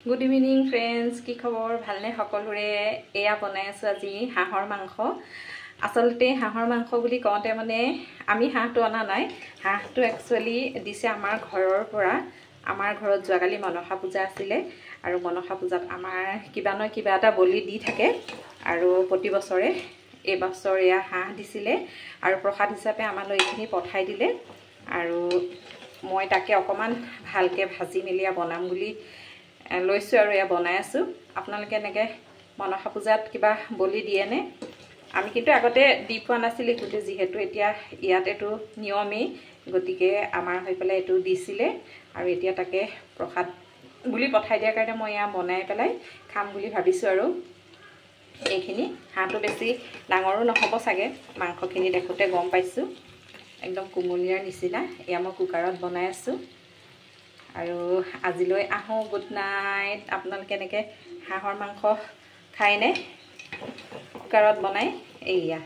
Good evening friends, কি খবৰ? ভালনে সকলোৰে? এয়া বনাই আছোঁ আজি হাঁহৰ মাংস। আচলতে হাঁহৰ মাংস বুলি কওঁতে মানে আমি হাঁহটো অনা নাই, হাঁহটো একচুৱেলি দিছে আমাৰ ঘৰৰ পৰা। আমাৰ ঘৰত যোৱাকালি মনসা পূজা আছিলে আৰু মনসা পূজাত আমাৰ কিবা নহয় কিবা এটা বলি দি থাকে আৰু প্ৰতি বছৰে এইবছৰ এয়া হাঁহ দিছিলে আৰু প্ৰসাদ হিচাপে আমালৈ এইখিনি পঠাই দিলে আৰু মই তাকে অকণমান ভালকৈ ভাজি মেলি বনাম বুলি লৈছোঁ আৰু এয়া বনাই আছোঁ। আপোনালোকে এনেকৈ মনসা পূজাত কিবা বলি দিয়েনে? আমি কিন্তু আগতে দি পোৱা নাছিলোঁ, কিন্তু যিহেতু এতিয়া ইয়াত এইটো নিয়মেই, গতিকে আমাৰ হৈ পেলাই এইটো দিছিলে আৰু এতিয়া তাকে প্ৰসাদ বুলি পঠাই দিয়াৰ কাৰণে মই এয়া বনাই পেলাই খাম বুলি ভাবিছোঁ। আৰু এইখিনি হাঁহটো বেছি ডাঙৰো নহ'ব চাগে, মাংসখিনি দেখোঁতে গম পাইছোঁ একদম কোমলীয়াৰ নিচিনা। এয়া মই কুকাৰত বনাই আছোঁ আৰু আজিলৈ আহোঁ। Good night. আপোনালোকে এনেকৈ হাঁহৰ মাংস খায়নে কুকাৰত বনাই? এয়া